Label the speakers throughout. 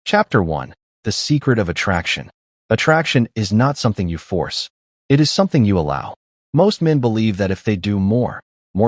Speaker 1: Chapter 1. The Secret of Attraction. Attraction is not something you force. It is something you allow. Most men believe that if they do more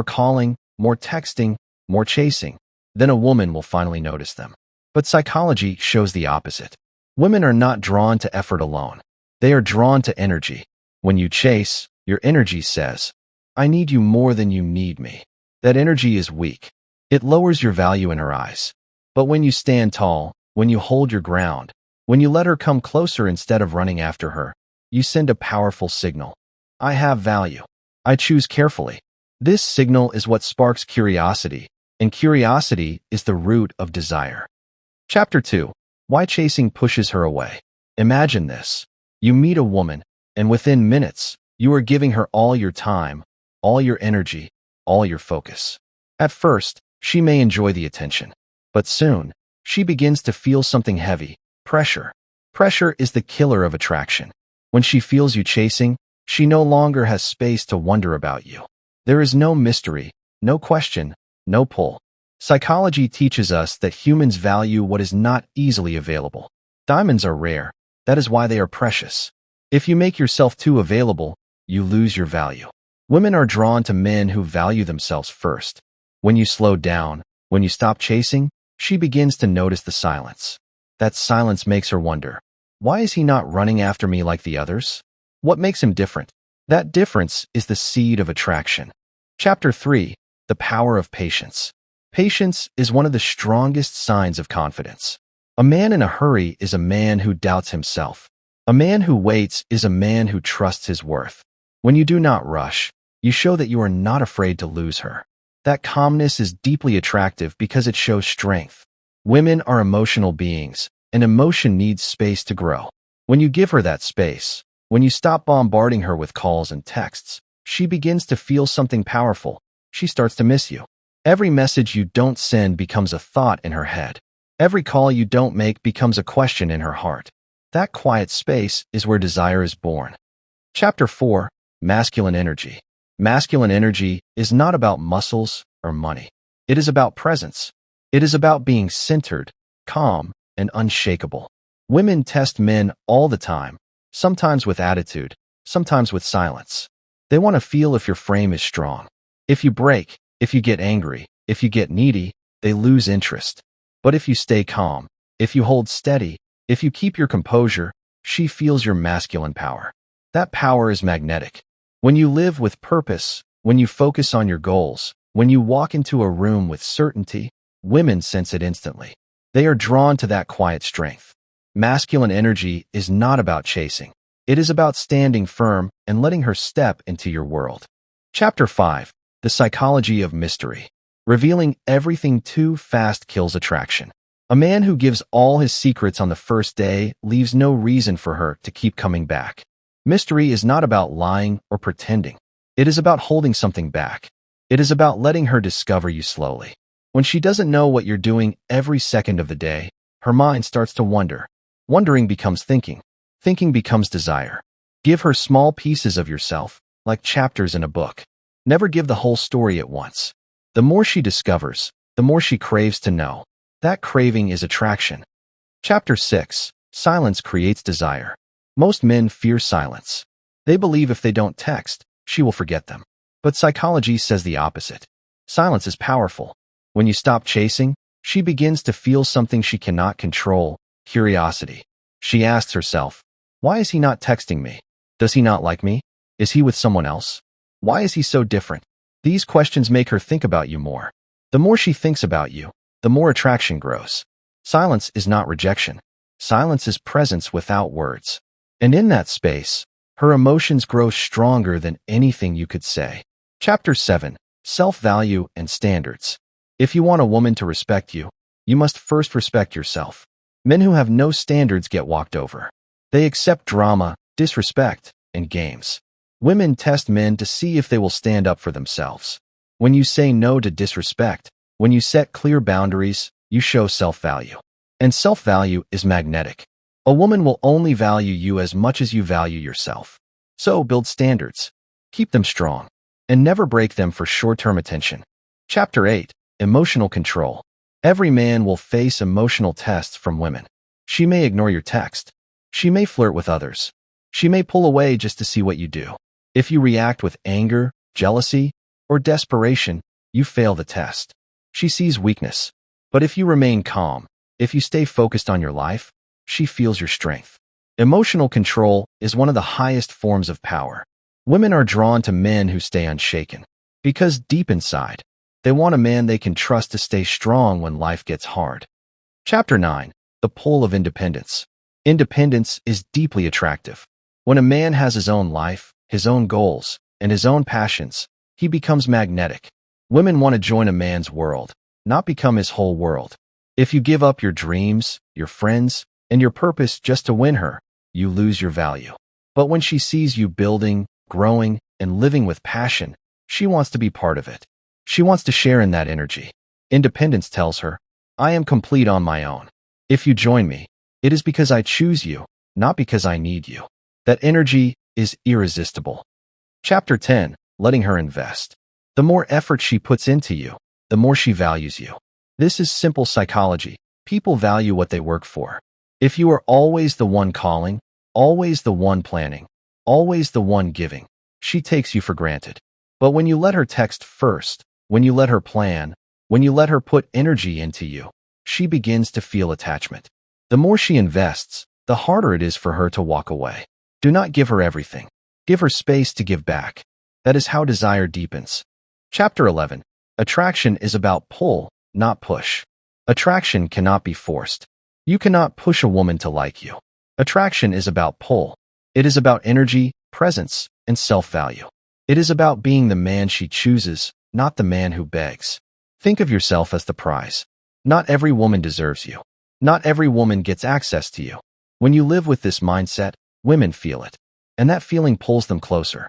Speaker 1: calling, more texting, more chasing, then a woman will finally notice them. But psychology shows the opposite. Women are not drawn to effort alone. They are drawn to energy. When you chase, your energy says, "I need you more than you need me." That energy is weak. It lowers your value in her eyes. But when you stand tall, when you hold your ground, when you let her come closer instead of running after her, you send a powerful signal. I have value. I choose carefully. This signal is what sparks curiosity, and curiosity is the root of desire. Chapter 2. Why chasing pushes her away. Imagine this. You meet a woman, and within minutes, you are giving her all your time, all your energy, all your focus. At first, she may enjoy the attention, but soon, she begins to feel something heavy, pressure. Pressure is the killer of attraction. When she feels you chasing, she no longer has space to wonder about you. There is no mystery, no question, no pull. Psychology teaches us that humans value what is not easily available. Diamonds are rare. That is why they are precious. If you make yourself too available, you lose your value. Women are drawn to men who value themselves first. When you slow down, when you stop chasing, she begins to notice the silence. That silence makes her wonder, why is he not running after me like the others? What makes him different? That difference is the seed of attraction. Chapter 3. The Power of Patience. Patience is one of the strongest signs of confidence. A man in a hurry is a man who doubts himself. A man who waits is a man who trusts his worth. When you do not rush, you show that you are not afraid to lose her. That calmness is deeply attractive because it shows strength. Women are emotional beings, and emotion needs space to grow. When you give her that space, when you stop bombarding her with calls and texts, she begins to feel something powerful. She starts to miss you. Every message you don't send becomes a thought in her head. Every call you don't make becomes a question in her heart. That quiet space is where desire is born. Chapter 4. Masculine Energy. Masculine energy is not about muscles or money. It is about presence. It is about being centered, calm, and unshakable. Women test men all the time, sometimes with attitude, sometimes with silence. They want to feel if your frame is strong. If you break, if you get angry, if you get needy, they lose interest. But if you stay calm, if you hold steady, if you keep your composure, she feels your masculine power. That power is magnetic. When you live with purpose, when you focus on your goals, when you walk into a room with certainty, women sense it instantly. They are drawn to that quiet strength. Masculine energy is not about chasing. It is about standing firm and letting her step into your world. Chapter 5. The Psychology of Mystery. Revealing everything too fast kills attraction. A man who gives all his secrets on the first day leaves no reason for her to keep coming back. Mystery is not about lying or pretending. It is about holding something back. It is about letting her discover you slowly. When she doesn't know what you're doing every second of the day, her mind starts to wonder. Wondering becomes thinking. Thinking becomes desire. Give her small pieces of yourself, like chapters in a book. Never give the whole story at once. The more she discovers, the more she craves to know. That craving is attraction. Chapter 6. Silence creates desire. Most men fear silence. They believe if they don't text, she will forget them. But psychology says the opposite. Silence is powerful. When you stop chasing, she begins to feel something she cannot control, curiosity. She asks herself, why is he not texting me? Does he not like me? Is he with someone else? Why is he so different? These questions make her think about you more. The more she thinks about you, the more attraction grows. Silence is not rejection. Silence is presence without words. And in that space, her emotions grow stronger than anything you could say. Chapter 7. Self-value and standards. If you want a woman to respect you, you must first respect yourself. Men who have no standards get walked over. They accept drama, disrespect, and games. Women test men to see if they will stand up for themselves. When you say no to disrespect, when you set clear boundaries, you show self-value. And self-value is magnetic. A woman will only value you as much as you value yourself. So build standards. Keep them strong. And never break them for short-term attention. Chapter 8. Emotional Control. Every man will face emotional tests from women. She may ignore your text. She may flirt with others. She may pull away just to see what you do. If you react with anger, jealousy, or desperation, you fail the test. She sees weakness. But if you remain calm, if you stay focused on your life, she feels your strength. Emotional control is one of the highest forms of power. Women are drawn to men who stay unshaken. Because deep inside, they want a man they can trust to stay strong when life gets hard. Chapter 9. The Pull of Independence. Independence is deeply attractive. When a man has his own life, his own goals, and his own passions, he becomes magnetic. Women want to join a man's world, not become his whole world. If you give up your dreams, your friends, and your purpose just to win her, you lose your value. But when she sees you building, growing, and living with passion, she wants to be part of it. She wants to share in that energy. Independence tells her, I am complete on my own. If you join me, it is because I choose you, not because I need you. That energy is irresistible. Chapter 10. Letting her invest. The more effort she puts into you, the more she values you. This is simple psychology. People value what they work for. If you are always the one calling, always the one planning, always the one giving, she takes you for granted. But when you let her text first, when you let her plan, when you let her put energy into you, she begins to feel attachment. The more she invests, the harder it is for her to walk away. Do not give her everything. Give her space to give back. That is how desire deepens. Chapter 11. Attraction is about pull, not push. Attraction cannot be forced. You cannot push a woman to like you. Attraction is about pull. It is about energy, presence, and self-value. It is about being the man she chooses, not the man who begs. Think of yourself as the prize. Not every woman deserves you. Not every woman gets access to you. When you live with this mindset, women feel it, and that feeling pulls them closer.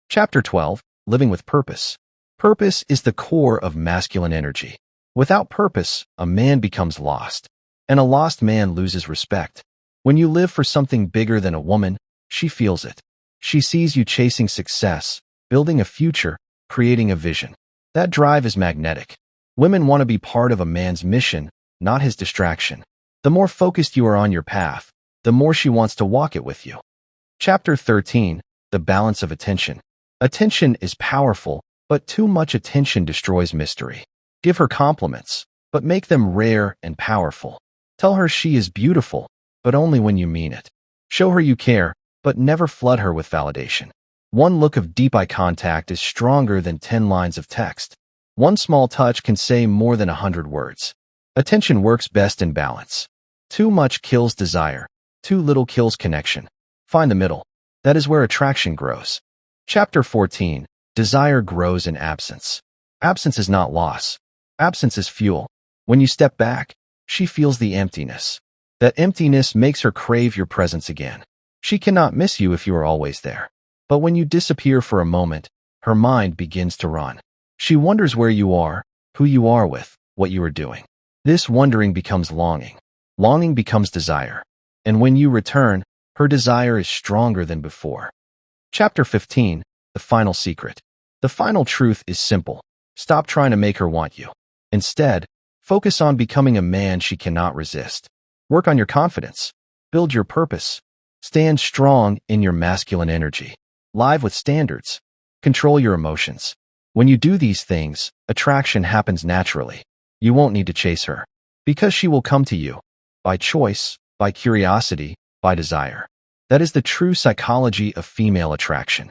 Speaker 1: Chapter 12. Living with Purpose. Purpose is the core of masculine energy. Without purpose, a man becomes lost, and a lost man loses respect. When you live for something bigger than a woman, she feels it. She sees you chasing success, building a future, creating a vision. That drive is magnetic. Women want to be part of a man's mission, not his distraction. The more focused you are on your path, the more she wants to walk it with you. Chapter 13. The Balance of Attention. Attention is powerful, but too much attention destroys mystery. Give her compliments, but make them rare and powerful. Tell her she is beautiful, but only when you mean it. Show her you care, but never flood her with validation. One look of deep eye contact is stronger than 10 lines of text. One small touch can say more than 100 words. Attention works best in balance. Too much kills desire. Too little kills connection. Find the middle. That is where attraction grows. Chapter 14. Desire grows in absence. Absence is not loss. Absence is fuel. When you step back, she feels the emptiness. That emptiness makes her crave your presence again. She cannot miss you if you are always there. But when you disappear for a moment, her mind begins to run. She wonders where you are, who you are with, what you are doing. This wondering becomes longing. Longing becomes desire. And when you return, her desire is stronger than before. Chapter 15. The Final Secret. The final truth is simple. Stop trying to make her want you. Instead, focus on becoming a man she cannot resist. Work on your confidence. Build your purpose. Stand strong in your masculine energy. Live with standards. Control your emotions. When you do these things, attraction happens naturally. You won't need to chase her, because she will come to you. By choice, by curiosity, by desire. That is the true psychology of female attraction.